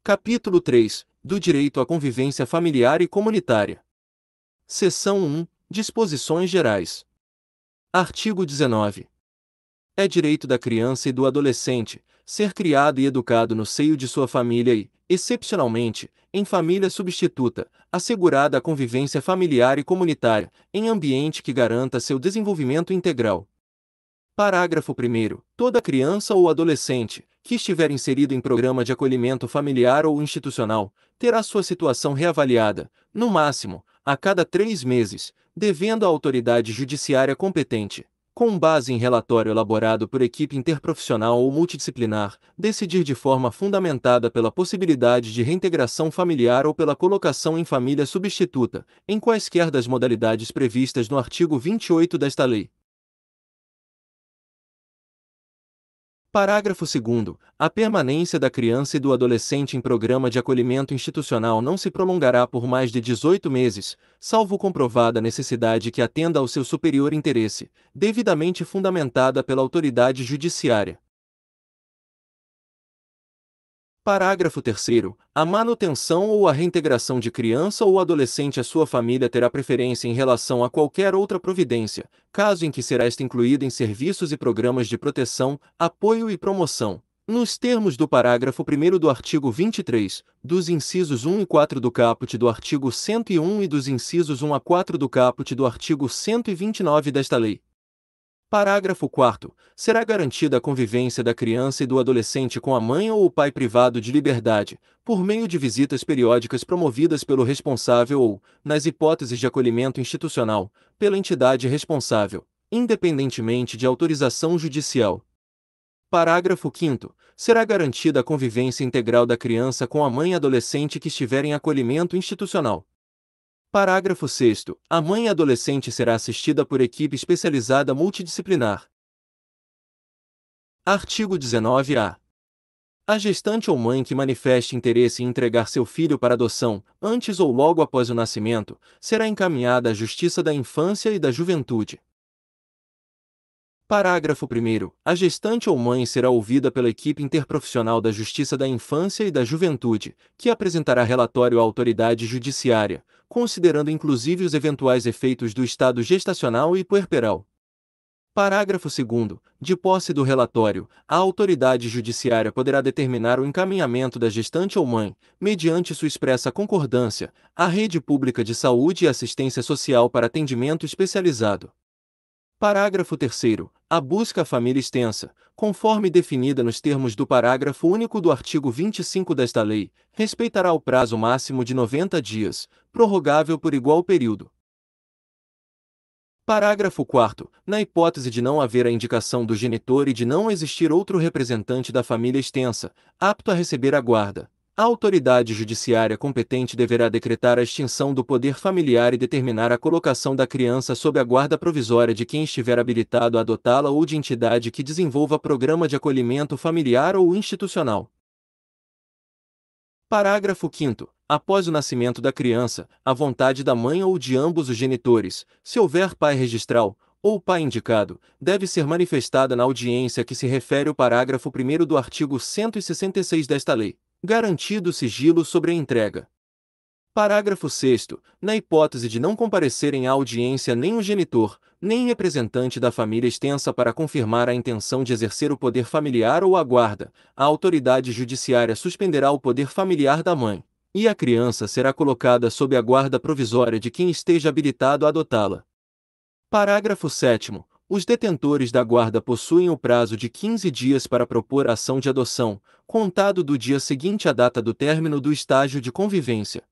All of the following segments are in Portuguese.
Capítulo 3. Do direito à convivência familiar e comunitária. Seção 1. Disposições gerais. Artigo 19. É direito da criança e do adolescente ser criado e educado no seio de sua família e, excepcionalmente, em família substituta, assegurada a convivência familiar e comunitária, em ambiente que garanta seu desenvolvimento integral. Parágrafo 1º. Toda criança ou adolescente que estiver inserido em programa de acolhimento familiar ou institucional terá sua situação reavaliada, no máximo, a cada 3 meses, devendo a autoridade judiciária competente, com base em relatório elaborado por equipe interprofissional ou multidisciplinar, decidir de forma fundamentada pela possibilidade de reintegração familiar ou pela colocação em família substituta, em quaisquer das modalidades previstas no artigo 28 desta lei. Parágrafo 2º. A permanência da criança e do adolescente em programa de acolhimento institucional não se prolongará por mais de 18 meses, salvo comprovada necessidade que atenda ao seu superior interesse, devidamente fundamentada pela autoridade judiciária. Parágrafo 3º. A manutenção ou a reintegração de criança ou adolescente à sua família terá preferência em relação a qualquer outra providência, caso em que será esta incluída em serviços e programas de proteção, apoio e promoção, nos termos do parágrafo 1º do artigo 23, dos incisos 1 e 4 do caput do artigo 101 e dos incisos 1 a 4 do caput do artigo 129 desta lei. Parágrafo 4º. Será garantida a convivência da criança e do adolescente com a mãe ou o pai privado de liberdade, por meio de visitas periódicas promovidas pelo responsável ou, nas hipóteses de acolhimento institucional, pela entidade responsável, independentemente de autorização judicial. Parágrafo 5º. Será garantida a convivência integral da criança com a mãe e adolescente que estiver em acolhimento institucional. Parágrafo 6º. A mãe adolescente será assistida por equipe especializada multidisciplinar. Artigo 19-A. A gestante ou mãe que manifeste interesse em entregar seu filho para adoção, antes ou logo após o nascimento, será encaminhada à Justiça da Infância e da Juventude. Parágrafo 1º. A gestante ou mãe será ouvida pela equipe interprofissional da Justiça da Infância e da Juventude, que apresentará relatório à autoridade judiciária, considerando inclusive os eventuais efeitos do estado gestacional e puerperal. Parágrafo 2º. De posse do relatório, a autoridade judiciária poderá determinar o encaminhamento da gestante ou mãe, mediante sua expressa concordância, à rede pública de saúde e assistência social para atendimento especializado. Parágrafo 3º. A busca à família extensa, conforme definida nos termos do parágrafo único do artigo 25 desta lei, respeitará o prazo máximo de 90 dias, prorrogável por igual período. Parágrafo 4º. Na hipótese de não haver a indicação do genitor e de não existir outro representante da família extensa, apto a receber a guarda, a autoridade judiciária competente deverá decretar a extinção do poder familiar e determinar a colocação da criança sob a guarda provisória de quem estiver habilitado a adotá-la ou de entidade que desenvolva programa de acolhimento familiar ou institucional. Parágrafo 5º. Após o nascimento da criança, à vontade da mãe ou de ambos os genitores, se houver pai registral, ou pai indicado, deve ser manifestada na audiência a que se refere o parágrafo 1º do artigo 166 desta lei, garantido o sigilo sobre a entrega. Parágrafo 6º. Na hipótese de não comparecerem à audiência nem o genitor, nem representante da família extensa para confirmar a intenção de exercer o poder familiar ou a guarda, a autoridade judiciária suspenderá o poder familiar da mãe, e a criança será colocada sob a guarda provisória de quem esteja habilitado a adotá-la. Parágrafo 7º. Os detentores da guarda possuem o prazo de 15 dias para propor a ação de adoção, contado do dia seguinte à data do término do estágio de convivência.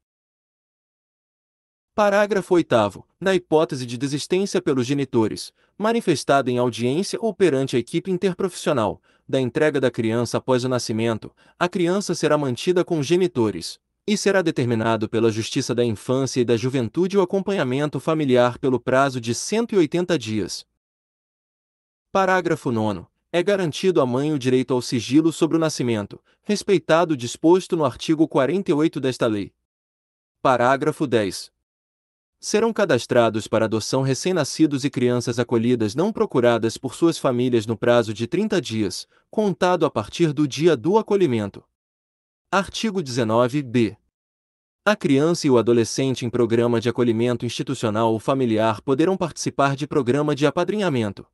Parágrafo 8º. Na hipótese de desistência pelos genitores, manifestada em audiência ou perante a equipe interprofissional, da entrega da criança após o nascimento, a criança será mantida com os genitores, e será determinado pela Justiça da Infância e da Juventude o acompanhamento familiar pelo prazo de 180 dias. Parágrafo 9º. É garantido à mãe o direito ao sigilo sobre o nascimento, respeitado o disposto no artigo 48 desta lei. Parágrafo 10º. Serão cadastrados para adoção recém-nascidos e crianças acolhidas não procuradas por suas famílias no prazo de 30 dias, contado a partir do dia do acolhimento. Artigo 19-B. A criança e o adolescente em programa de acolhimento institucional ou familiar poderão participar de programa de apadrinhamento.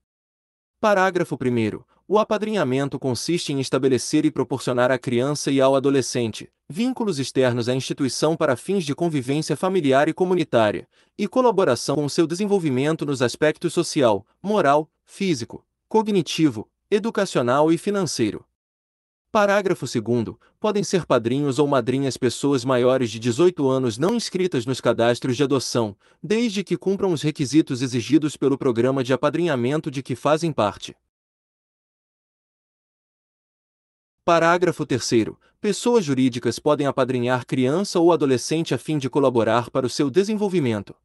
Parágrafo 1º. O apadrinhamento consiste em estabelecer e proporcionar à criança e ao adolescente vínculos externos à instituição para fins de convivência familiar e comunitária, e colaboração com seu desenvolvimento nos aspectos social, moral, físico, cognitivo, educacional e financeiro. Parágrafo 2º. Podem ser padrinhos ou madrinhas pessoas maiores de 18 anos não inscritas nos cadastros de adoção, desde que cumpram os requisitos exigidos pelo programa de apadrinhamento de que fazem parte. Parágrafo 3º. Pessoas jurídicas podem apadrinhar criança ou adolescente a fim de colaborar para o seu desenvolvimento.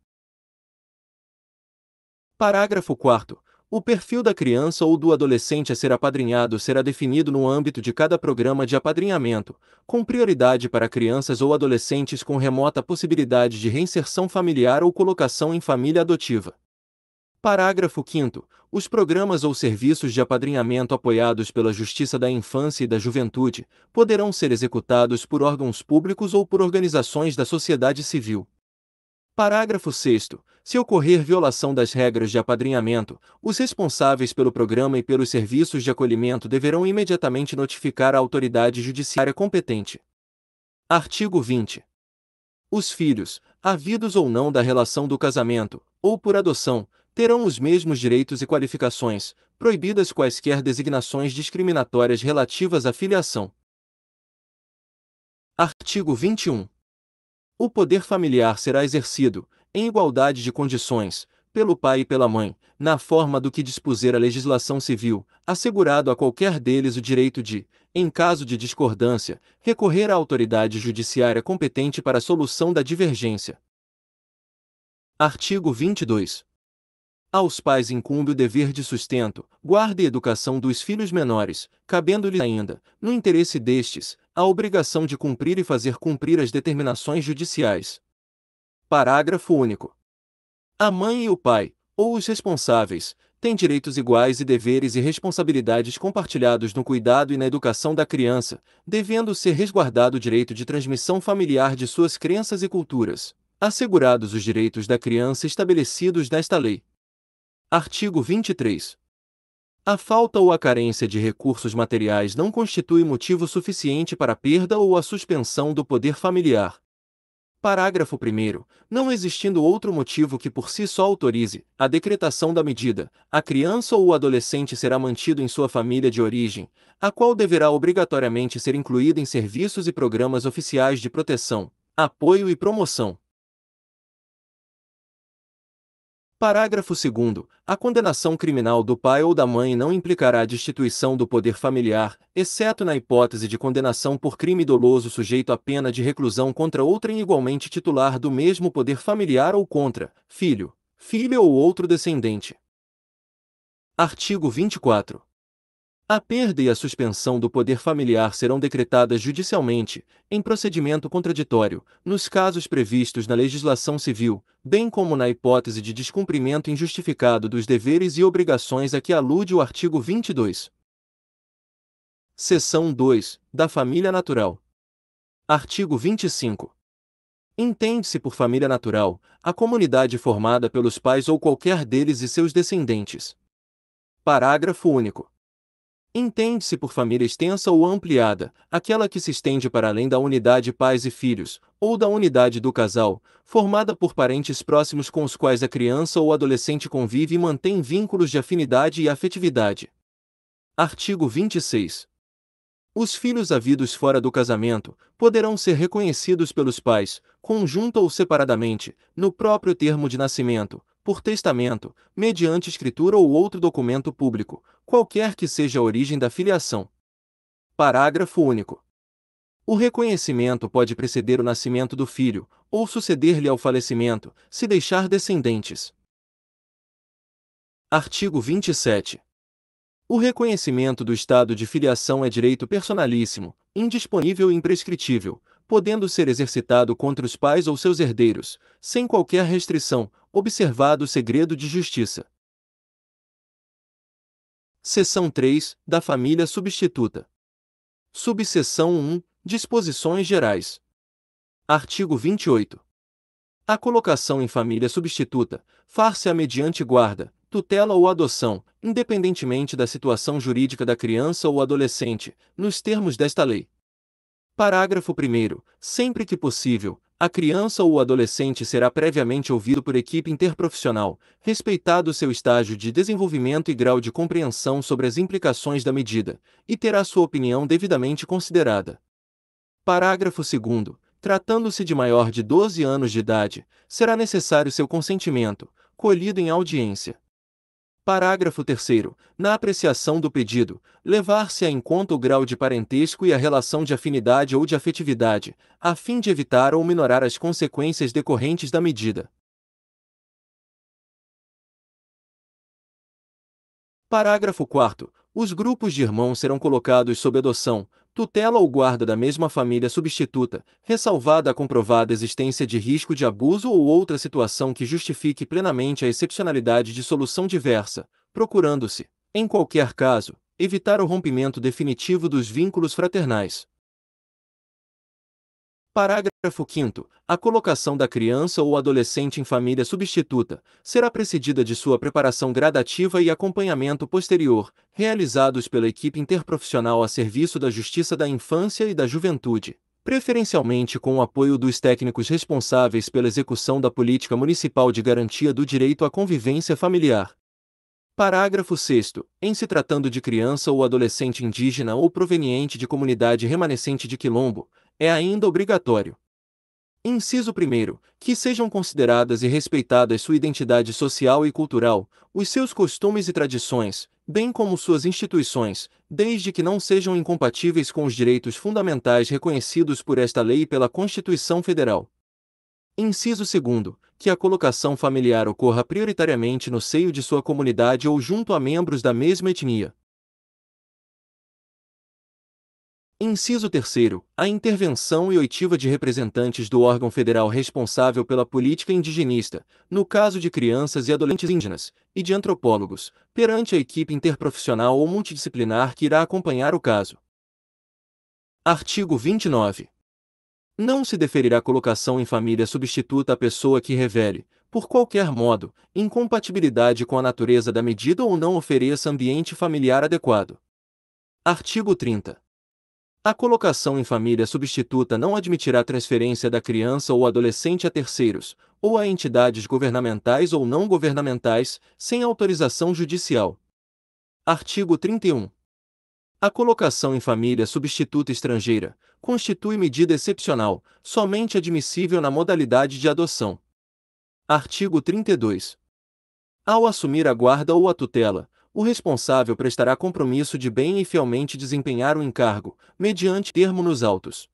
Parágrafo 4º. O perfil da criança ou do adolescente a ser apadrinhado será definido no âmbito de cada programa de apadrinhamento, com prioridade para crianças ou adolescentes com remota possibilidade de reinserção familiar ou colocação em família adotiva. Parágrafo 5º. Os programas ou serviços de apadrinhamento apoiados pela Justiça da Infância e da Juventude poderão ser executados por órgãos públicos ou por organizações da sociedade civil. Parágrafo 6º. Se ocorrer violação das regras de apadrinhamento, os responsáveis pelo programa e pelos serviços de acolhimento deverão imediatamente notificar a autoridade judiciária competente. Artigo 20. Os filhos, havidos ou não da relação do casamento, ou por adoção, terão os mesmos direitos e qualificações, proibidas quaisquer designações discriminatórias relativas à filiação. Artigo 21. O poder familiar será exercido, em igualdade de condições, pelo pai e pela mãe, na forma do que dispuser a legislação civil, assegurado a qualquer deles o direito de, em caso de discordância, recorrer à autoridade judiciária competente para a solução da divergência. Artigo 22. Aos pais incumbe o dever de sustento, guarda e educação dos filhos menores, cabendo-lhes ainda, no interesse destes, a obrigação de cumprir e fazer cumprir as determinações judiciais. Parágrafo único. A mãe e o pai, ou os responsáveis, têm direitos iguais e deveres e responsabilidades compartilhados no cuidado e na educação da criança, devendo ser resguardado o direito de transmissão familiar de suas crenças e culturas, assegurados os direitos da criança estabelecidos nesta lei. Artigo 23. A falta ou a carência de recursos materiais não constitui motivo suficiente para a perda ou a suspensão do poder familiar. Parágrafo 1º. Não existindo outro motivo que por si só autorize a decretação da medida, a criança ou o adolescente será mantido em sua família de origem, a qual deverá obrigatoriamente ser incluída em serviços e programas oficiais de proteção, apoio e promoção. Parágrafo 2º. A condenação criminal do pai ou da mãe não implicará a destituição do poder familiar, exceto na hipótese de condenação por crime doloso sujeito à pena de reclusão contra outrem igualmente titular do mesmo poder familiar ou contra filho, filha ou outro descendente. Artigo 24. A perda e a suspensão do poder familiar serão decretadas judicialmente, em procedimento contraditório, nos casos previstos na legislação civil, bem como na hipótese de descumprimento injustificado dos deveres e obrigações a que alude o artigo 22. Seção 2. Da família natural. Artigo 25. Entende-se por família natural a comunidade formada pelos pais ou qualquer deles e seus descendentes. Parágrafo único. Entende-se por família extensa ou ampliada, aquela que se estende para além da unidade pais e filhos, ou da unidade do casal, formada por parentes próximos com os quais a criança ou adolescente convive e mantém vínculos de afinidade e afetividade. Artigo 26. Os filhos havidos fora do casamento poderão ser reconhecidos pelos pais, conjunta ou separadamente, no próprio termo de nascimento, por testamento, mediante escritura ou outro documento público, qualquer que seja a origem da filiação. Parágrafo único. O reconhecimento pode preceder o nascimento do filho, ou suceder-lhe ao falecimento, se deixar descendentes. Artigo 27. O reconhecimento do estado de filiação é direito personalíssimo, indisponível e imprescritível, podendo ser exercitado contra os pais ou seus herdeiros, sem qualquer restrição, observado o segredo de justiça. Seção 3. Da família substituta. Subseção 1. Disposições gerais. Artigo 28. A colocação em família substituta far-se-á mediante guarda, tutela ou adoção, independentemente da situação jurídica da criança ou adolescente, nos termos desta lei. Parágrafo 1º. Sempre que possível, a criança ou o adolescente será previamente ouvido por equipe interprofissional, respeitado seu estágio de desenvolvimento e grau de compreensão sobre as implicações da medida, e terá sua opinião devidamente considerada. Parágrafo 2º. Tratando-se de maior de 12 anos de idade, será necessário seu consentimento, colhido em audiência. Parágrafo 3º. Na apreciação do pedido, levar-se-á em conta o grau de parentesco e a relação de afinidade ou de afetividade, a fim de evitar ou minorar as consequências decorrentes da medida. Parágrafo 4º. Os grupos de irmãos serão colocados sob adoção, tutela ou guarda da mesma família substituta, ressalvada a comprovada existência de risco de abuso ou outra situação que justifique plenamente a excepcionalidade de solução diversa, procurando-se, em qualquer caso, evitar o rompimento definitivo dos vínculos fraternais. Parágrafo 5º. A colocação da criança ou adolescente em família substituta será precedida de sua preparação gradativa e acompanhamento posterior, realizados pela equipe interprofissional a serviço da Justiça da Infância e da Juventude, preferencialmente com o apoio dos técnicos responsáveis pela execução da Política Municipal de Garantia do Direito à Convivência Familiar. Parágrafo 6º. Em se tratando de criança ou adolescente indígena ou proveniente de comunidade remanescente de quilombo, é ainda obrigatório. Inciso 1º. Que sejam consideradas e respeitadas sua identidade social e cultural, os seus costumes e tradições, bem como suas instituições, desde que não sejam incompatíveis com os direitos fundamentais reconhecidos por esta lei e pela Constituição Federal. Inciso 2º. Que a colocação familiar ocorra prioritariamente no seio de sua comunidade ou junto a membros da mesma etnia. Inciso 3º. A intervenção e oitiva de representantes do órgão federal responsável pela política indigenista, no caso de crianças e adolescentes indígenas, e de antropólogos, perante a equipe interprofissional ou multidisciplinar que irá acompanhar o caso. Artigo 29. Não se deferirá colocação em família substituta à pessoa que revele, por qualquer modo, incompatibilidade com a natureza da medida ou não ofereça ambiente familiar adequado. Artigo 30. A colocação em família substituta não admitirá transferência da criança ou adolescente a terceiros, ou a entidades governamentais ou não governamentais, sem autorização judicial. Artigo 31. A colocação em família substituta estrangeira constitui medida excepcional, somente admissível na modalidade de adoção. Artigo 32. Ao assumir a guarda ou a tutela, o responsável prestará compromisso de bem e fielmente desempenhar o encargo, mediante termo nos autos.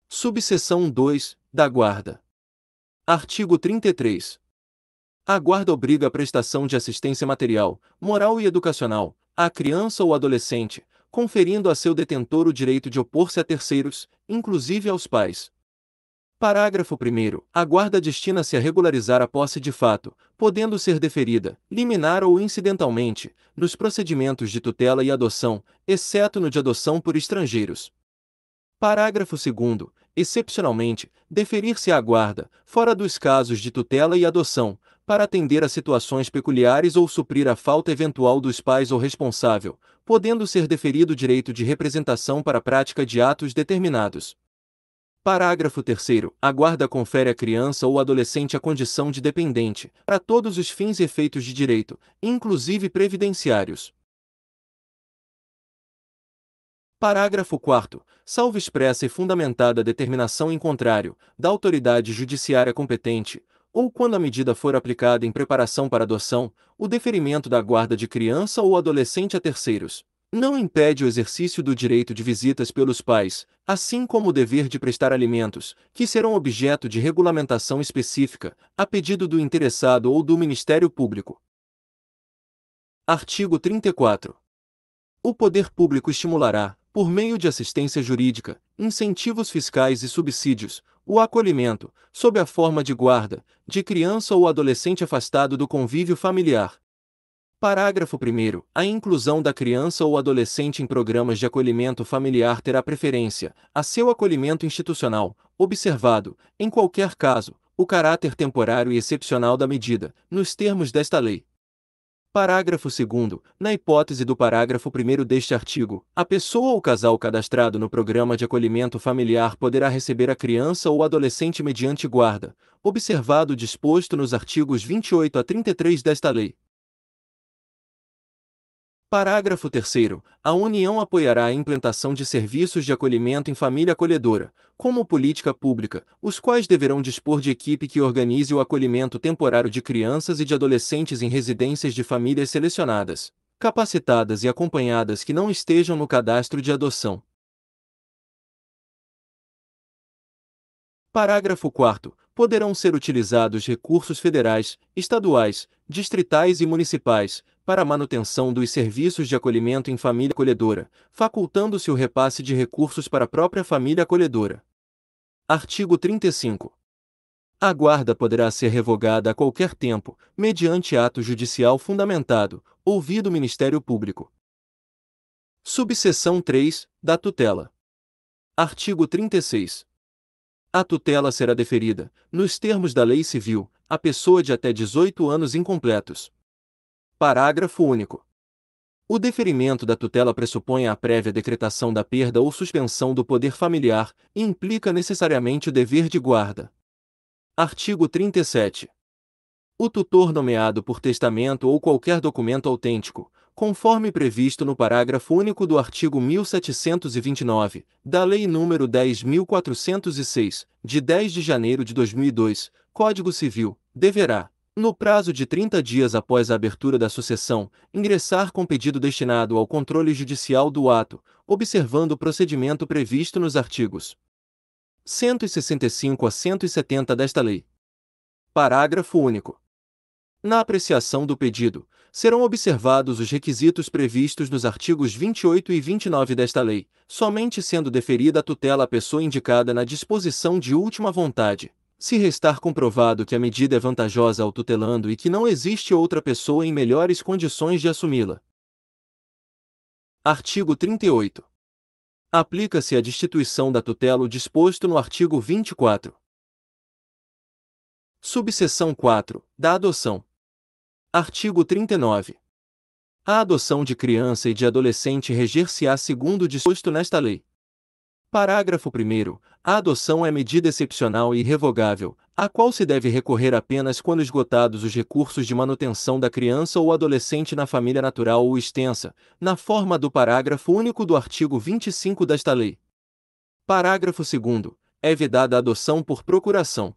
Subseção 2. Da guarda. Artigo 33. A guarda obriga a prestação de assistência material, moral e educacional, à criança ou adolescente, conferindo a seu detentor o direito de opor-se a terceiros, inclusive aos pais. Parágrafo 1º. A guarda destina-se a regularizar a posse de fato, podendo ser deferida, liminar ou incidentalmente, nos procedimentos de tutela e adoção, exceto no de adoção por estrangeiros. Parágrafo 2º. Excepcionalmente, deferir-se à guarda, fora dos casos de tutela e adoção, para atender a situações peculiares ou suprir a falta eventual dos pais ou responsável, podendo ser deferido o direito de representação para a prática de atos determinados. Parágrafo 3º. A guarda confere à criança ou adolescente a condição de dependente, para todos os fins e efeitos de direito, inclusive previdenciários. Parágrafo 4º. Salvo expressa e fundamentada determinação em contrário, da autoridade judiciária competente, ou quando a medida for aplicada em preparação para adoção, o deferimento da guarda de criança ou adolescente a terceiros não impede o exercício do direito de visitas pelos pais, assim como o dever de prestar alimentos, que serão objeto de regulamentação específica, a pedido do interessado ou do Ministério Público. Artigo 34. O poder público estimulará, por meio de assistência jurídica, incentivos fiscais e subsídios, o acolhimento, sob a forma de guarda, de criança ou adolescente afastado do convívio familiar. Parágrafo 1º. A inclusão da criança ou adolescente em programas de acolhimento familiar terá preferência, a seu acolhimento institucional, observado, em qualquer caso, o caráter temporário e excepcional da medida, nos termos desta lei. Parágrafo 2º. Na hipótese do parágrafo 1º deste artigo, a pessoa ou casal cadastrado no programa de acolhimento familiar poderá receber a criança ou adolescente mediante guarda, observado o disposto nos artigos 28 a 33 desta lei. Parágrafo 3º. A União apoiará a implantação de serviços de acolhimento em família acolhedora, como política pública, os quais deverão dispor de equipe que organize o acolhimento temporário de crianças e de adolescentes em residências de famílias selecionadas, capacitadas e acompanhadas que não estejam no cadastro de adoção. Parágrafo 4º. Poderão ser utilizados recursos federais, estaduais, distritais e municipais, para a manutenção dos serviços de acolhimento em família acolhedora, facultando-se o repasse de recursos para a própria família acolhedora. Artigo 35. A guarda poderá ser revogada a qualquer tempo, mediante ato judicial fundamentado, ouvido o Ministério Público. Subseção 3, da tutela. Artigo 36. A tutela será deferida, nos termos da Lei Civil, à pessoa de até 18 anos incompletos. Parágrafo único. O deferimento da tutela pressupõe a prévia decretação da perda ou suspensão do poder familiar e implica necessariamente o dever de guarda. Artigo 37. O tutor nomeado por testamento ou qualquer documento autêntico, conforme previsto no parágrafo único do artigo 1729, da Lei nº 10.406, de 10 de janeiro de 2002, Código Civil, deverá, no prazo de 30 dias após a abertura da sucessão, ingressar com pedido destinado ao controle judicial do ato, observando o procedimento previsto nos artigos 165 a 170 desta lei. Parágrafo único. Na apreciação do pedido, serão observados os requisitos previstos nos artigos 28 e 29 desta lei, somente sendo deferida a tutela à pessoa indicada na disposição de última vontade, se restar comprovado que a medida é vantajosa ao tutelando e que não existe outra pessoa em melhores condições de assumi-la. Artigo 38. Aplica-se à destituição da tutela o disposto no artigo 24. Subseção 4, da adoção. Artigo 39. A adoção de criança e de adolescente reger-se-á segundo o disposto nesta lei. Parágrafo 1º. A adoção é medida excepcional e irrevogável, a qual se deve recorrer apenas quando esgotados os recursos de manutenção da criança ou adolescente na família natural ou extensa, na forma do parágrafo único do artigo 25 desta lei. Parágrafo 2º. É vedada a adoção por procuração.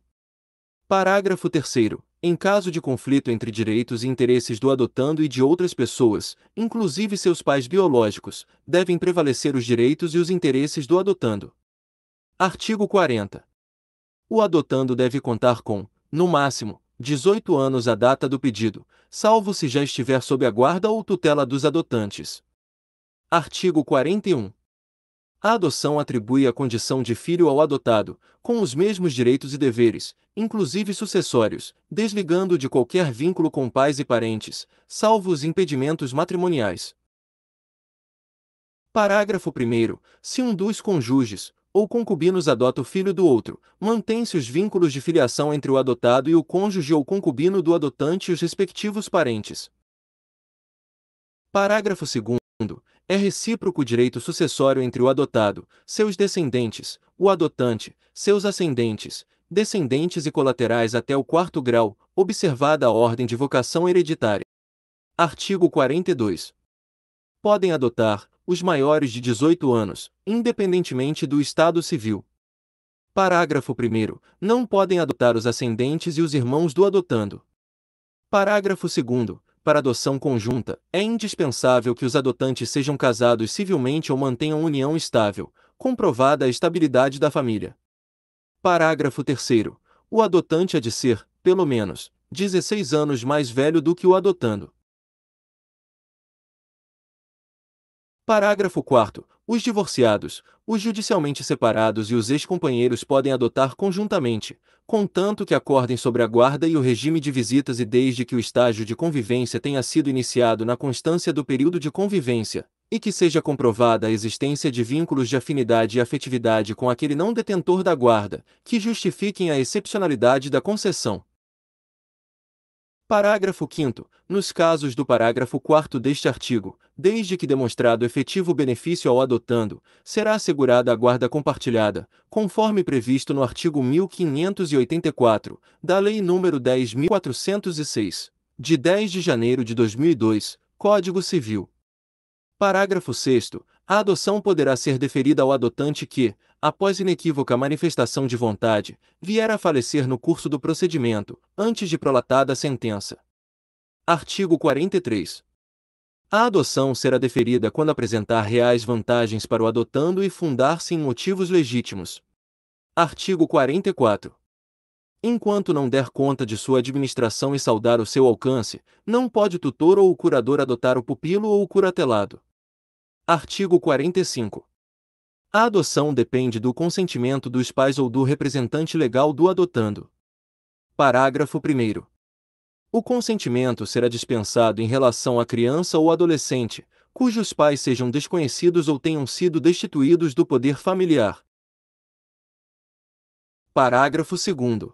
Parágrafo 3º. Em caso de conflito entre direitos e interesses do adotando e de outras pessoas, inclusive seus pais biológicos, devem prevalecer os direitos e os interesses do adotando. Artigo 40. O adotando deve contar com, no máximo, 18 anos à data do pedido, salvo se já estiver sob a guarda ou tutela dos adotantes. Artigo 41. A adoção atribui a condição de filho ao adotado, com os mesmos direitos e deveres, inclusive sucessórios, desligando-o de qualquer vínculo com pais e parentes, salvo os impedimentos matrimoniais. Parágrafo 1º. Se um dos cônjuges, ou concubinos adota o filho do outro, mantém-se os vínculos de filiação entre o adotado e o cônjuge ou concubino do adotante e os respectivos parentes. Parágrafo 2º. É recíproco o direito sucessório entre o adotado, seus descendentes, o adotante, seus ascendentes, descendentes e colaterais até o 4º grau, observada a ordem de vocação hereditária. Artigo 42. Podem adotar os maiores de 18 anos, independentemente do estado civil. Parágrafo 1º. Não podem adotar os ascendentes e os irmãos do adotando. Parágrafo 2º. Para adoção conjunta, é indispensável que os adotantes sejam casados civilmente ou mantenham união estável, comprovada a estabilidade da família. Parágrafo 3º. O adotante há de ser, pelo menos, 16 anos mais velho do que o adotando. Parágrafo 4º. Os divorciados, os judicialmente separados e os ex-companheiros podem adotar conjuntamente, contanto que acordem sobre a guarda e o regime de visitas e desde que o estágio de convivência tenha sido iniciado na constância do período de convivência, e que seja comprovada a existência de vínculos de afinidade e afetividade com aquele não detentor da guarda, que justifiquem a excepcionalidade da concessão. Parágrafo 5º. Nos casos do parágrafo 4º deste artigo, desde que demonstrado efetivo benefício ao adotando, será assegurada a guarda compartilhada, conforme previsto no artigo 1584, da Lei nº 10.406, de 10 de janeiro de 2002, Código Civil. Parágrafo 6º. A adoção poderá ser deferida ao adotante que, após inequívoca manifestação de vontade, vier a falecer no curso do procedimento, antes de prolatada a sentença. Artigo 43. A adoção será deferida quando apresentar reais vantagens para o adotando e fundar-se em motivos legítimos. Artigo 44. Enquanto não der conta de sua administração e saldar o seu alcance, não pode o tutor ou o curador adotar o pupilo ou o curatelado. Artigo 45. A adoção depende do consentimento dos pais ou do representante legal do adotando. Parágrafo 1º. O consentimento será dispensado em relação à criança ou adolescente, cujos pais sejam desconhecidos ou tenham sido destituídos do poder familiar. Parágrafo 2º.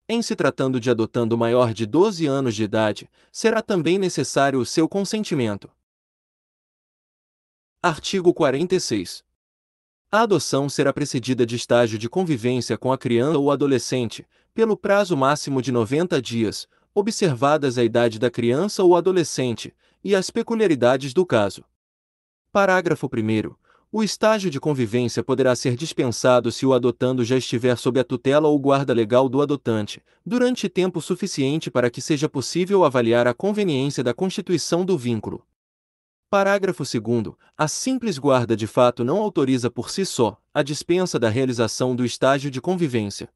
Em se tratando de adotando maior de 12 anos de idade, será também necessário o seu consentimento. Artigo 46. A adoção será precedida de estágio de convivência com a criança ou adolescente, pelo prazo máximo de 90 dias, observadas a idade da criança ou adolescente, e as peculiaridades do caso. Parágrafo 1º. O estágio de convivência poderá ser dispensado se o adotando já estiver sob a tutela ou guarda legal do adotante, durante tempo suficiente para que seja possível avaliar a conveniência da constituição do vínculo. Parágrafo 2º. A simples guarda de fato não autoriza por si só a dispensa da realização do estágio de convivência.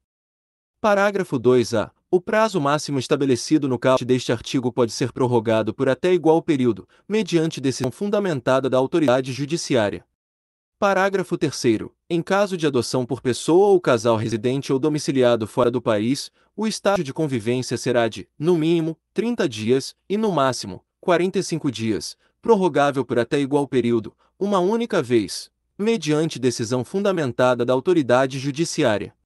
Parágrafo 2a. O prazo máximo estabelecido no caput deste artigo pode ser prorrogado por até igual período, mediante decisão fundamentada da autoridade judiciária. Parágrafo 3º. Em caso de adoção por pessoa ou casal residente ou domiciliado fora do país, o estágio de convivência será de, no mínimo, 30 dias, e no máximo, 45 dias, prorrogável por até igual período, uma única vez, mediante decisão fundamentada da autoridade judiciária.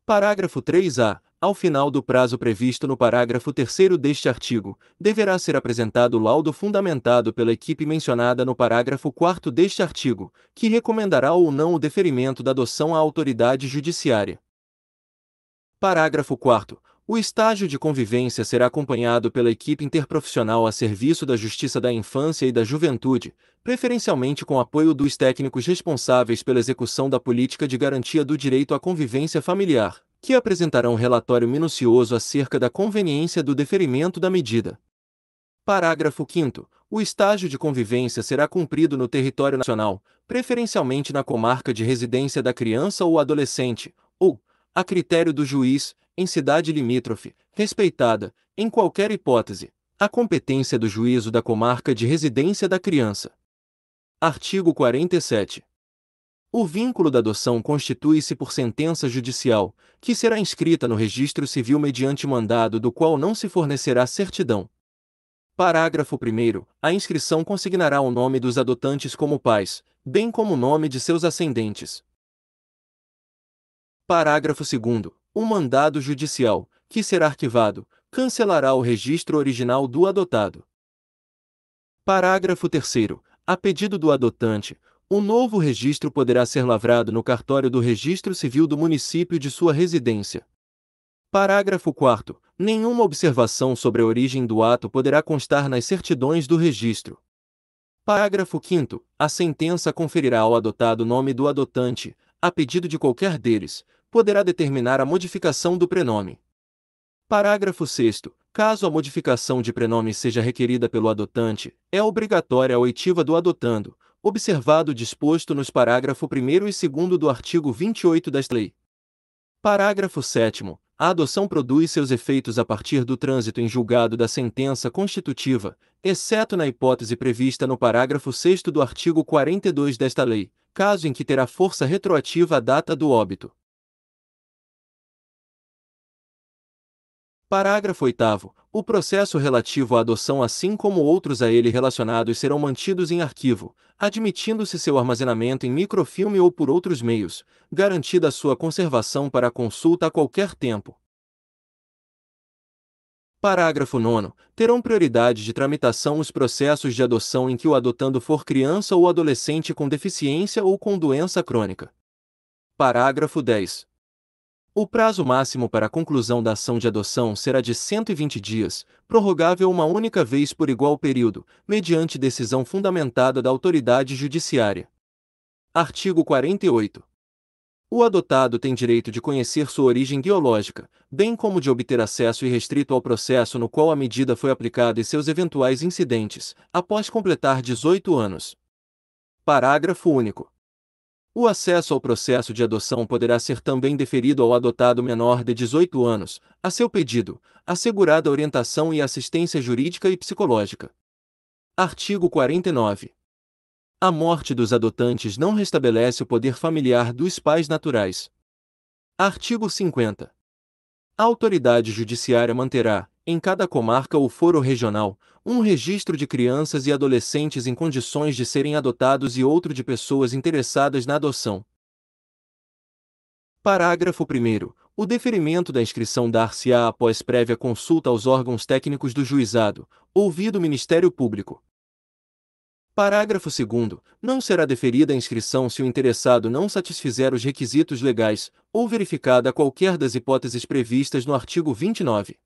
Parágrafo 3a. Ao final do prazo previsto no parágrafo 3º deste artigo, deverá ser apresentado o laudo fundamentado pela equipe mencionada no parágrafo 4º deste artigo, que recomendará ou não o deferimento da adoção à autoridade judiciária. Parágrafo 4º. O estágio de convivência será acompanhado pela equipe interprofissional a serviço da Justiça da Infância e da Juventude, preferencialmente com apoio dos técnicos responsáveis pela execução da política de garantia do direito à convivência familiar, que apresentarão relatório minucioso acerca da conveniência do deferimento da medida. Parágrafo 5º. O estágio de convivência será cumprido no território nacional, preferencialmente na comarca de residência da criança ou adolescente, ou, a critério do juiz, em cidade limítrofe, respeitada, em qualquer hipótese, a competência do juízo da comarca de residência da criança. Artigo 47. O vínculo da adoção constitui-se por sentença judicial, que será inscrita no registro civil mediante mandado do qual não se fornecerá certidão. Parágrafo 1º. A inscrição consignará o nome dos adotantes como pais, bem como o nome de seus ascendentes. Parágrafo 2º. O mandado judicial, que será arquivado, cancelará o registro original do adotado. Parágrafo 3º. A pedido do adotante, o novo registro poderá ser lavrado no cartório do Registro Civil do município de sua residência. Parágrafo 4º. Nenhuma observação sobre a origem do ato poderá constar nas certidões do registro. Parágrafo 5º. A sentença conferirá ao adotado o nome do adotante, a pedido de qualquer deles, poderá determinar a modificação do prenome. Parágrafo 6º. Caso a modificação de prenome seja requerida pelo adotante, é obrigatória a oitiva do adotando, observado o disposto nos parágrafo 1º e 2º do artigo 28 desta lei. Parágrafo 7º. a adoção produz seus efeitos a partir do trânsito em julgado da sentença constitutiva, exceto na hipótese prevista no parágrafo 6º do artigo 42 desta lei, caso em que terá força retroativa a data do óbito. Parágrafo 8º. O processo relativo à adoção assim como outros a ele relacionados serão mantidos em arquivo, admitindo-se seu armazenamento em microfilme ou por outros meios, garantida a sua conservação para consulta a qualquer tempo. Parágrafo 9º. Terão prioridade de tramitação os processos de adoção em que o adotando for criança ou adolescente com deficiência ou com doença crônica. Parágrafo 10. O prazo máximo para a conclusão da ação de adoção será de 120 dias, prorrogável uma única vez por igual período, mediante decisão fundamentada da autoridade judiciária. Artigo 48. O adotado tem direito de conhecer sua origem biológica, bem como de obter acesso irrestrito ao processo no qual a medida foi aplicada e seus eventuais incidentes, após completar 18 anos. Parágrafo único. O acesso ao processo de adoção poderá ser também deferido ao adotado menor de 18 anos, a seu pedido, assegurada orientação e assistência jurídica e psicológica. Artigo 49. A morte dos adotantes não restabelece o poder familiar dos pais naturais. Artigo 50. A autoridade judiciária manterá, em cada comarca ou foro regional, um registro de crianças e adolescentes em condições de serem adotados e outro de pessoas interessadas na adoção. Parágrafo 1º. O deferimento da inscrição dar-se-á após prévia consulta aos órgãos técnicos do juizado, ouvido o Ministério Público. Parágrafo 2º. Não será deferida a inscrição se o interessado não satisfizer os requisitos legais, ou verificada qualquer das hipóteses previstas no artigo 29.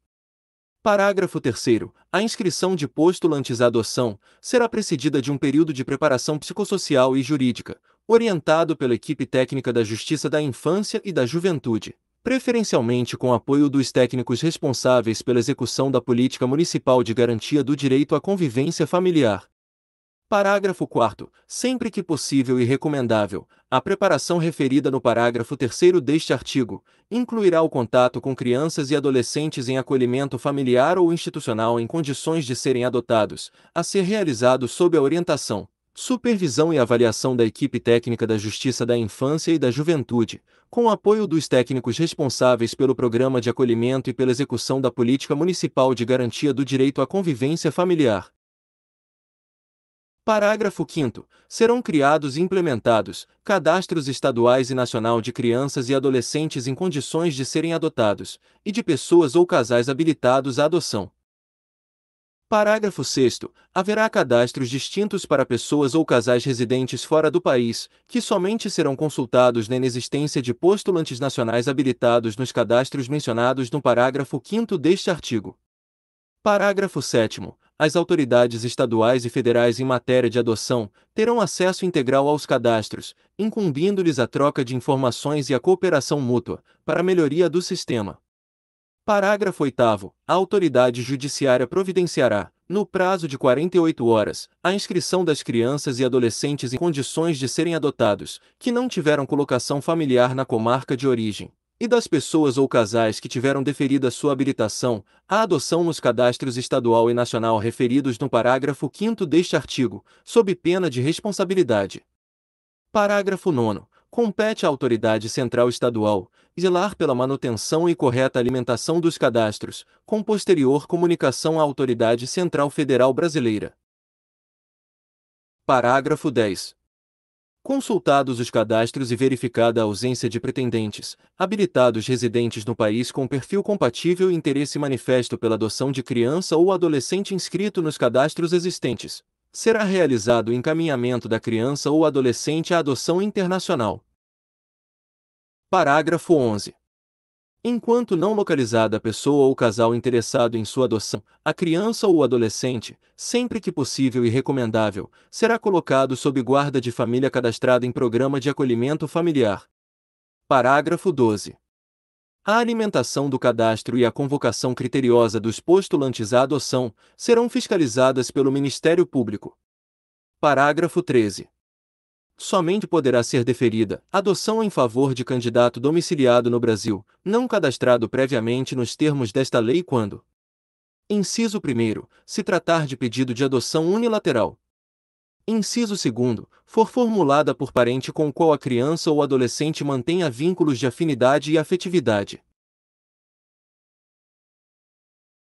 Parágrafo 3º. A inscrição de postulantes à adoção será precedida de um período de preparação psicossocial e jurídica, orientado pela equipe técnica da Justiça da Infância e da Juventude, preferencialmente com apoio dos técnicos responsáveis pela execução da Política Municipal de Garantia do Direito à Convivência Familiar. Parágrafo 4º. Sempre que possível e recomendável, a preparação referida no parágrafo 3º deste artigo incluirá o contato com crianças e adolescentes em acolhimento familiar ou institucional em condições de serem adotados, a ser realizado sob a orientação, supervisão e avaliação da equipe técnica da Justiça da Infância e da Juventude, com apoio dos técnicos responsáveis pelo Programa de Acolhimento e pela execução da Política Municipal de Garantia do Direito à Convivência Familiar. Parágrafo 5º. Serão criados e implementados cadastros estaduais e nacional de crianças e adolescentes em condições de serem adotados, e de pessoas ou casais habilitados à adoção. Parágrafo 6º. Haverá cadastros distintos para pessoas ou casais residentes fora do país, que somente serão consultados na inexistência de postulantes nacionais habilitados nos cadastros mencionados no parágrafo 5º deste artigo. Parágrafo 7º. As autoridades estaduais e federais em matéria de adoção terão acesso integral aos cadastros, incumbindo-lhes a troca de informações e a cooperação mútua, para a melhoria do sistema. Parágrafo 8º. A autoridade judiciária providenciará, no prazo de 48 horas, a inscrição das crianças e adolescentes em condições de serem adotados, que não tiveram colocação familiar na comarca de origem, e das pessoas ou casais que tiveram deferida sua habilitação à adoção nos cadastros estadual e nacional referidos no parágrafo 5º deste artigo, sob pena de responsabilidade. Parágrafo 9º. Compete à autoridade central estadual zelar pela manutenção e correta alimentação dos cadastros, com posterior comunicação à autoridade central federal brasileira. Parágrafo 10. Consultados os cadastros e verificada a ausência de pretendentes, habilitados residentes no país com perfil compatível e interesse manifesto pela adoção de criança ou adolescente inscrito nos cadastros existentes, será realizado o encaminhamento da criança ou adolescente à adoção internacional. Parágrafo 11. Enquanto não localizada a pessoa ou casal interessado em sua adoção, a criança ou adolescente, sempre que possível e recomendável, será colocado sob guarda de família cadastrada em programa de acolhimento familiar. Parágrafo 12. A alimentação do cadastro e a convocação criteriosa dos postulantes à adoção serão fiscalizadas pelo Ministério Público. Parágrafo 13. Somente poderá ser deferida adoção em favor de candidato domiciliado no Brasil, não cadastrado previamente nos termos desta lei quando: inciso 1º, se tratar de pedido de adoção unilateral. Inciso 2º, for formulada por parente com o qual a criança ou adolescente mantenha vínculos de afinidade e afetividade.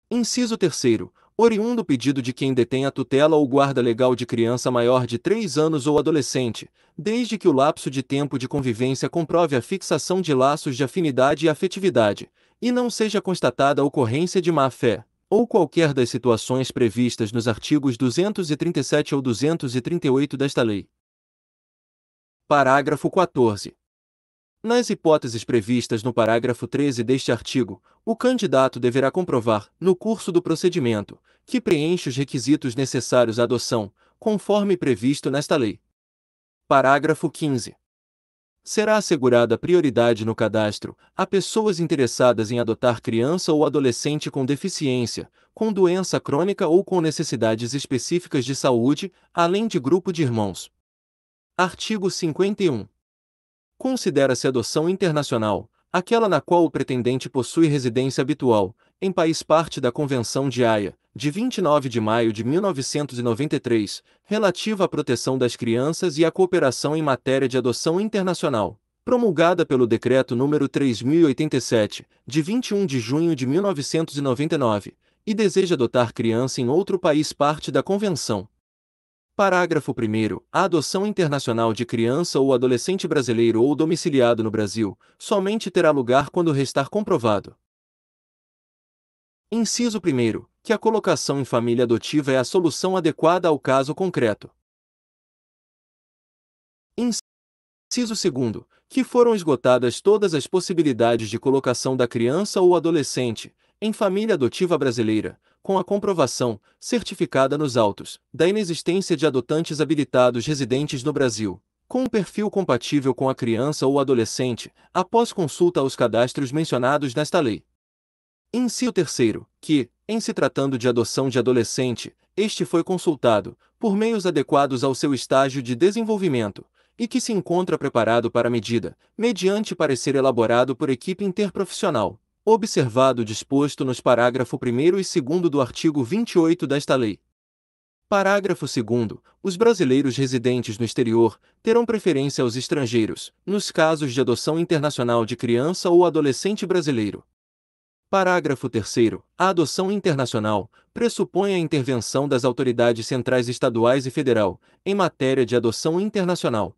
Inciso 3º, oriundo pedido de quem detém a tutela ou guarda legal de criança maior de 3 anos ou adolescente, desde que o lapso de tempo de convivência comprove a fixação de laços de afinidade e afetividade, e não seja constatada a ocorrência de má-fé, ou qualquer das situações previstas nos artigos 237 ou 238 desta lei. Parágrafo 14. Nas hipóteses previstas no parágrafo 13 deste artigo, o candidato deverá comprovar, no curso do procedimento, que preenche os requisitos necessários à adoção, conforme previsto nesta lei. Parágrafo 15. Será assegurada prioridade no cadastro a pessoas interessadas em adotar criança ou adolescente com deficiência, com doença crônica ou com necessidades específicas de saúde, além de grupo de irmãos. Artigo 51. Considera-se adoção internacional aquela na qual o pretendente possui residência habitual, em país parte da Convenção de Haia, de 29 de maio de 1993, relativa à proteção das crianças e à cooperação em matéria de adoção internacional, promulgada pelo Decreto nº 3087, de 21 de junho de 1999, e deseja adotar criança em outro país parte da Convenção. Parágrafo 1º. A adoção internacional de criança ou adolescente brasileiro ou domiciliado no Brasil, somente terá lugar quando restar comprovado: inciso 1º, que a colocação em família adotiva é a solução adequada ao caso concreto. Inciso 2º, que foram esgotadas todas as possibilidades de colocação da criança ou adolescente em família adotiva brasileira, com a comprovação, certificada nos autos, da inexistência de adotantes habilitados residentes no Brasil, com um perfil compatível com a criança ou adolescente, após consulta aos cadastros mencionados nesta lei. Inciso 3º, que, em se tratando de adoção de adolescente, este foi consultado, por meios adequados ao seu estágio de desenvolvimento, e que se encontra preparado para a medida, mediante parecer elaborado por equipe interprofissional, observado o disposto nos parágrafo 1º e 2º do artigo 28 desta lei. Parágrafo 2º. Os brasileiros residentes no exterior terão preferência aos estrangeiros, nos casos de adoção internacional de criança ou adolescente brasileiro. Parágrafo 3º. A adoção internacional pressupõe a intervenção das autoridades centrais estaduais e federal, em matéria de adoção internacional.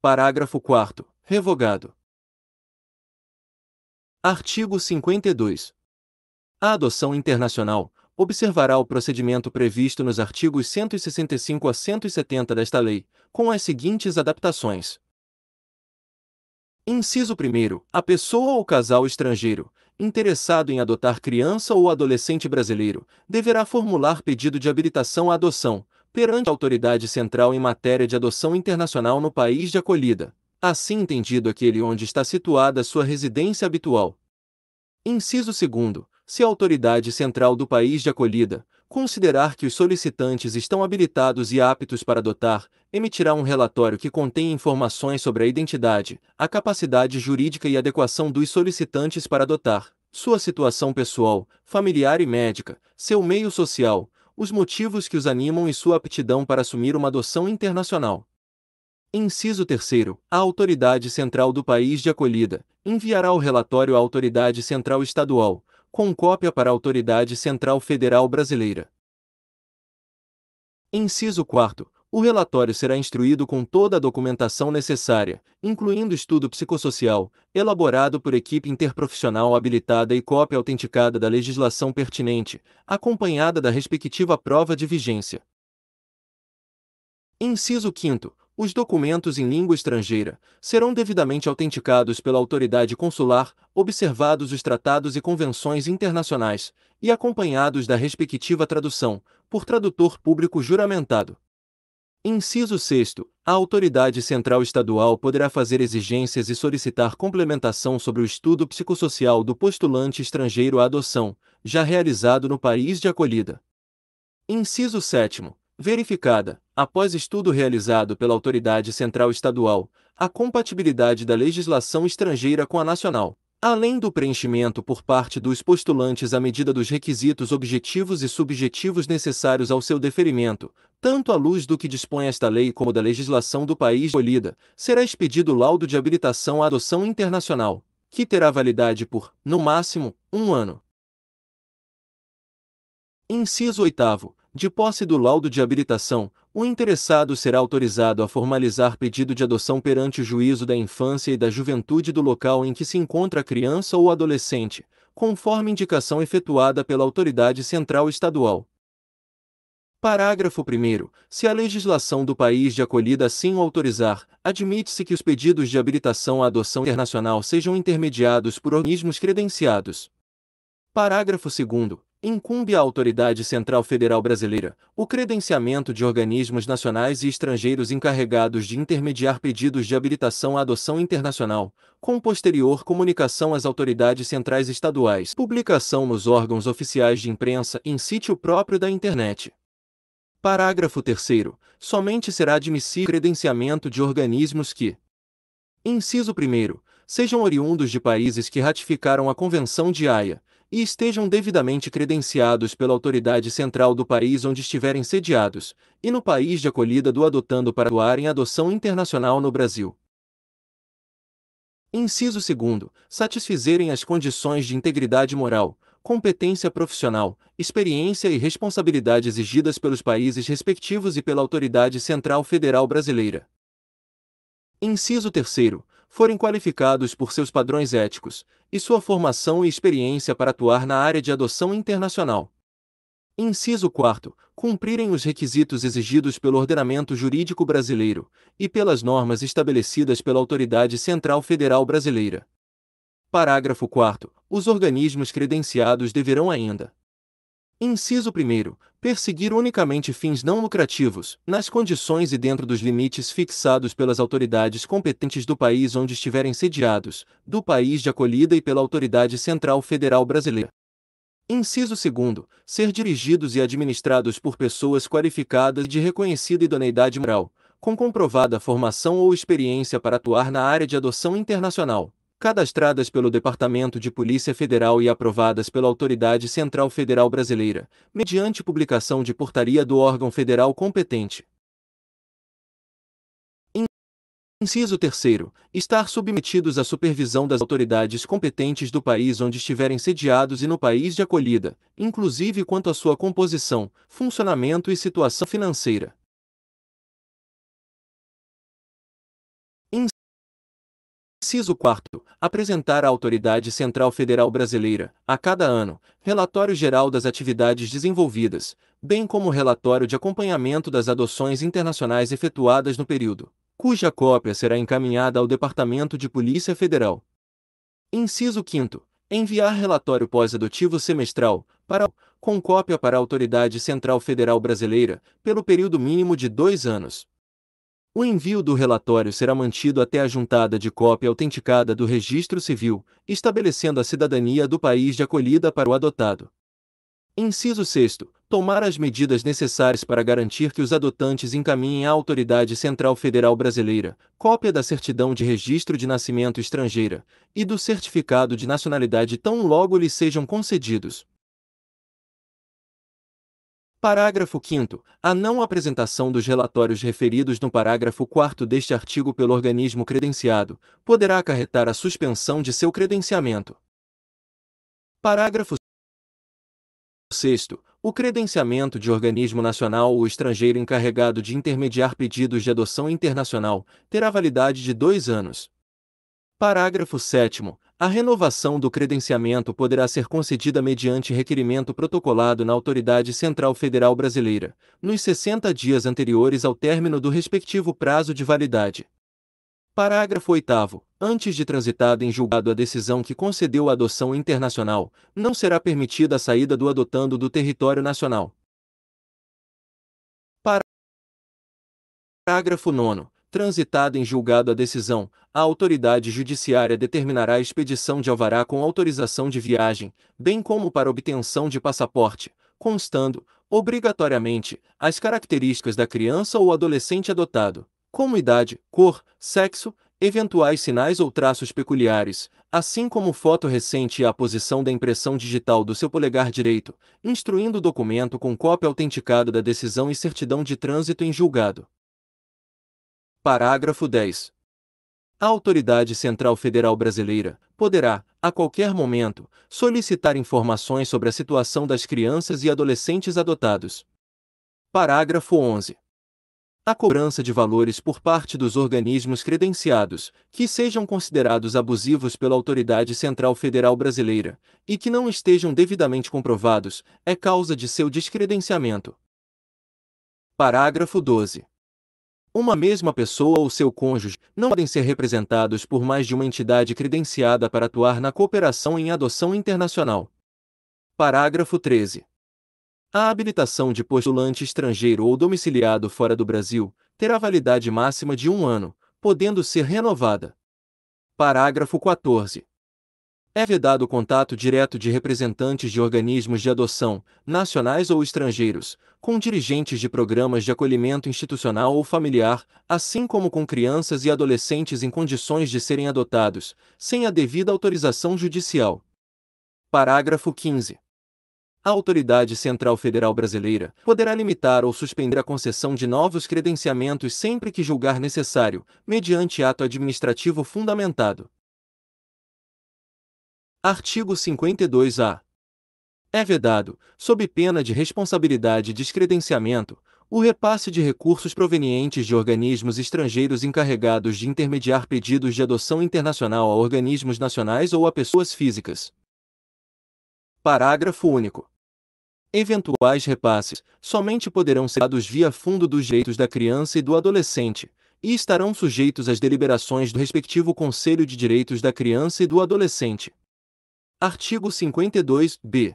Parágrafo 4º. Revogado. Artigo 52. A adoção internacional observará o procedimento previsto nos artigos 165 a 170 desta lei, com as seguintes adaptações. Inciso 1º. A pessoa ou casal estrangeiro, interessado em adotar criança ou adolescente brasileiro, deverá formular pedido de habilitação à adoção, perante a autoridade central em matéria de adoção internacional no país de acolhida, assim entendido aquele onde está situada sua residência habitual. Inciso 2º. Se a autoridade central do país de acolhida considerar que os solicitantes estão habilitados e aptos para adotar, emitirá um relatório que contém informações sobre a identidade, a capacidade jurídica e adequação dos solicitantes para adotar, sua situação pessoal, familiar e médica, seu meio social, os motivos que os animam e sua aptidão para assumir uma adoção internacional. Inciso 3º. A autoridade central do país de acolhida enviará o relatório à autoridade central estadual, com cópia para a autoridade central federal brasileira. Inciso 4º. O relatório será instruído com toda a documentação necessária, incluindo estudo psicossocial, elaborado por equipe interprofissional habilitada e cópia autenticada da legislação pertinente, acompanhada da respectiva prova de vigência. Inciso 5º. Os documentos em língua estrangeira serão devidamente autenticados pela autoridade consular, observados os tratados e convenções internacionais, e acompanhados da respectiva tradução, por tradutor público juramentado. Inciso 6º. A autoridade central estadual poderá fazer exigências e solicitar complementação sobre o estudo psicossocial do postulante estrangeiro à adoção, já realizado no país de acolhida. Inciso 7º. Verificada após estudo realizado pela autoridade central estadual, a compatibilidade da legislação estrangeira com a nacional, além do preenchimento por parte dos postulantes à medida dos requisitos objetivos e subjetivos necessários ao seu deferimento, tanto à luz do que dispõe esta lei como da legislação do país escolhida, será expedido laudo de habilitação à adoção internacional, que terá validade por, no máximo, 1 ano. Inciso 8º. De posse do laudo de habilitação, o interessado será autorizado a formalizar pedido de adoção perante o juízo da infância e da juventude do local em que se encontra a criança ou adolescente, conforme indicação efetuada pela autoridade central estadual. Parágrafo 1º. Se a legislação do país de acolhida assim o autorizar, admite-se que os pedidos de habilitação à adoção internacional sejam intermediados por organismos credenciados. Parágrafo 2º. Incumbe à Autoridade Central Federal Brasileira o credenciamento de organismos nacionais e estrangeiros encarregados de intermediar pedidos de habilitação à adoção internacional, com posterior comunicação às autoridades centrais estaduais, publicação nos órgãos oficiais de imprensa em sítio próprio da internet. Parágrafo 3º. Somente será admissível credenciamento de organismos que: inciso 1º, sejam oriundos de países que ratificaram a Convenção de Haia e estejam devidamente credenciados pela autoridade central do país onde estiverem sediados, e no país de acolhida do adotando para atuar em adoção internacional no Brasil. Inciso 2º, satisfizerem as condições de integridade moral, competência profissional, experiência e responsabilidade exigidas pelos países respectivos e pela Autoridade Central Federal Brasileira. Inciso 3º, forem qualificados por seus padrões éticos, e sua formação e experiência para atuar na área de adoção internacional. Inciso 4º, cumprirem os requisitos exigidos pelo ordenamento jurídico brasileiro, e pelas normas estabelecidas pela Autoridade Central Federal Brasileira. Parágrafo 4º, os organismos credenciados deverão ainda: inciso 1º, perseguir unicamente fins não lucrativos, nas condições e dentro dos limites fixados pelas autoridades competentes do país onde estiverem sediados, do país de acolhida e pela Autoridade Central Federal Brasileira. Inciso 2º, ser dirigidos e administrados por pessoas qualificadas e de reconhecida idoneidade moral, com comprovada formação ou experiência para atuar na área de adoção internacional, cadastradas pelo Departamento de Polícia Federal e aprovadas pela Autoridade Central Federal Brasileira, mediante publicação de portaria do órgão federal competente. Inciso 3º, estar submetidos à supervisão das autoridades competentes do país onde estiverem sediados e no país de acolhida, inclusive quanto à sua composição, funcionamento e situação financeira. Inciso 4º, apresentar à Autoridade Central Federal Brasileira, a cada ano, relatório geral das atividades desenvolvidas, bem como relatório de acompanhamento das adoções internacionais efetuadas no período, cuja cópia será encaminhada ao Departamento de Polícia Federal. Inciso 5º, enviar relatório pós-adotivo semestral, com cópia para a Autoridade Central Federal Brasileira, pelo período mínimo de 2 anos. O envio do relatório será mantido até a juntada de cópia autenticada do Registro Civil, estabelecendo a cidadania do país de acolhida para o adotado. Inciso 6º, tomar as medidas necessárias para garantir que os adotantes encaminhem à Autoridade Central Federal Brasileira cópia da certidão de registro de nascimento estrangeira e do certificado de nacionalidade tão logo lhes sejam concedidos. Parágrafo 5º. A não apresentação dos relatórios referidos no parágrafo 4º deste artigo pelo organismo credenciado poderá acarretar a suspensão de seu credenciamento. Parágrafo 6º. O credenciamento de organismo nacional ou estrangeiro encarregado de intermediar pedidos de adoção internacional terá validade de 2 anos. Parágrafo 7º. A renovação do credenciamento poderá ser concedida mediante requerimento protocolado na Autoridade Central Federal Brasileira, nos 60 dias anteriores ao término do respectivo prazo de validade. Parágrafo 8º. Antes de transitada em julgado a decisão que concedeu a adoção internacional, não será permitida a saída do adotando do território nacional. Parágrafo 9º. Transitada em julgado a decisão, a autoridade judiciária determinará a expedição de alvará com autorização de viagem, bem como para obtenção de passaporte, constando, obrigatoriamente, as características da criança ou adolescente adotado, como idade, cor, sexo, eventuais sinais ou traços peculiares, assim como foto recente e a posição da impressão digital do seu polegar direito, instruindo o documento com cópia autenticada da decisão e certidão de trânsito em julgado. Parágrafo 10. A Autoridade Central Federal Brasileira poderá, a qualquer momento, solicitar informações sobre a situação das crianças e adolescentes adotados. Parágrafo 11. A cobrança de valores por parte dos organismos credenciados, que sejam considerados abusivos pela Autoridade Central Federal Brasileira, e que não estejam devidamente comprovados, é causa de seu descredenciamento. Parágrafo 12. Uma mesma pessoa ou seu cônjuge não podem ser representados por mais de uma entidade credenciada para atuar na cooperação em adoção internacional. Parágrafo 13. A habilitação de postulante estrangeiro ou domiciliado fora do Brasil terá validade máxima de 1 ano, podendo ser renovada. Parágrafo 14. É vedado o contato direto de representantes de organismos de adoção, nacionais ou estrangeiros, com dirigentes de programas de acolhimento institucional ou familiar, assim como com crianças e adolescentes em condições de serem adotados, sem a devida autorização judicial. Parágrafo 15. A Autoridade Central Federal Brasileira poderá limitar ou suspender a concessão de novos credenciamentos sempre que julgar necessário, mediante ato administrativo fundamentado. Artigo 52-A. É vedado, sob pena de responsabilidade e descredenciamento, o repasse de recursos provenientes de organismos estrangeiros encarregados de intermediar pedidos de adoção internacional a organismos nacionais ou a pessoas físicas. Parágrafo único. Eventuais repasses somente poderão ser dados via Fundo dos Direitos da Criança e do Adolescente, e estarão sujeitos às deliberações do respectivo Conselho de Direitos da Criança e do Adolescente. Artigo 52-B.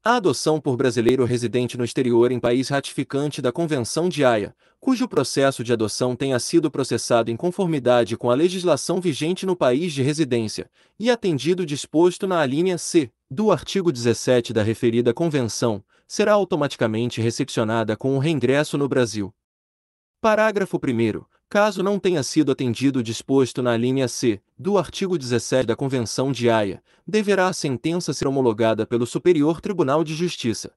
A adoção por brasileiro residente no exterior em país ratificante da Convenção de Haia, cujo processo de adoção tenha sido processado em conformidade com a legislação vigente no país de residência, e atendido o disposto na alínea C do artigo 17 da referida Convenção, será automaticamente recepcionada com o reingresso no Brasil. Parágrafo 1º. Caso não tenha sido atendido o disposto na alínea C do artigo 17 da Convenção de Haia, deverá a sentença ser homologada pelo Superior Tribunal de Justiça.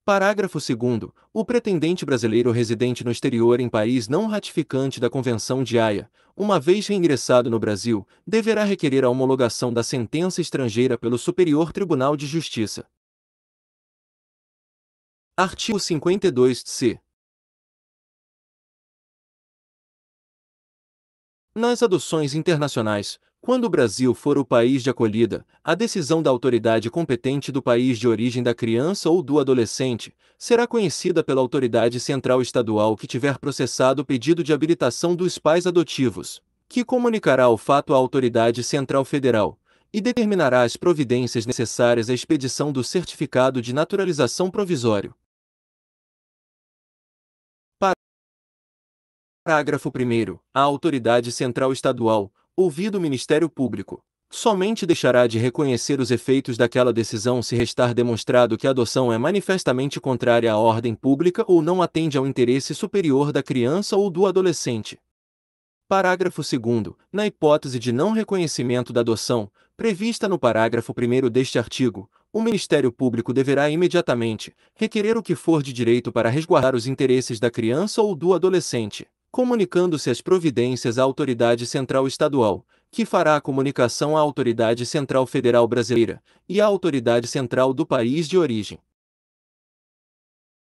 Parágrafo 2º. O pretendente brasileiro residente no exterior em país não ratificante da Convenção de Haia, uma vez reingressado no Brasil, deverá requerer a homologação da sentença estrangeira pelo Superior Tribunal de Justiça. Artigo 52-C. Nas adoções internacionais, quando o Brasil for o país de acolhida, a decisão da autoridade competente do país de origem da criança ou do adolescente será conhecida pela autoridade central estadual que tiver processado o pedido de habilitação dos pais adotivos, que comunicará o fato à autoridade central federal e determinará as providências necessárias à expedição do certificado de naturalização provisório. Parágrafo 1º. A autoridade central estadual, ouvido o Ministério Público, somente deixará de reconhecer os efeitos daquela decisão se restar demonstrado que a adoção é manifestamente contrária à ordem pública ou não atende ao interesse superior da criança ou do adolescente. Parágrafo 2º. Na hipótese de não reconhecimento da adoção, prevista no parágrafo 1º deste artigo, o Ministério Público deverá imediatamente requerer o que for de direito para resguardar os interesses da criança ou do adolescente, comunicando-se as providências à autoridade central estadual, que fará a comunicação à autoridade central federal brasileira e à autoridade central do país de origem.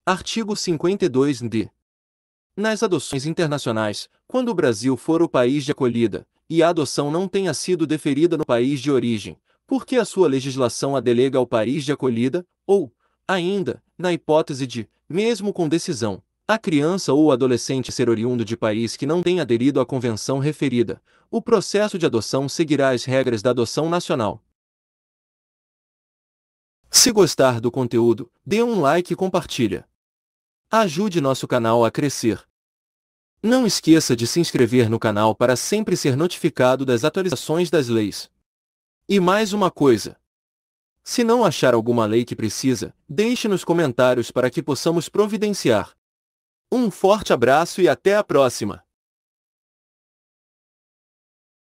Artigo 52-D. Nas adoções internacionais, quando o Brasil for o país de acolhida, e a adoção não tenha sido deferida no país de origem, porque a sua legislação a delega ao país de acolhida, ou, ainda, na hipótese de, mesmo com decisão, a criança ou o adolescente ser oriundo de país que não tenha aderido à convenção referida, o processo de adoção seguirá as regras da adoção nacional. Se gostar do conteúdo, dê um like e compartilha. Ajude nosso canal a crescer. Não esqueça de se inscrever no canal para sempre ser notificado das atualizações das leis. E mais uma coisa. Se não achar alguma lei que precisa, deixe nos comentários para que possamos providenciar. Um forte abraço e até a próxima!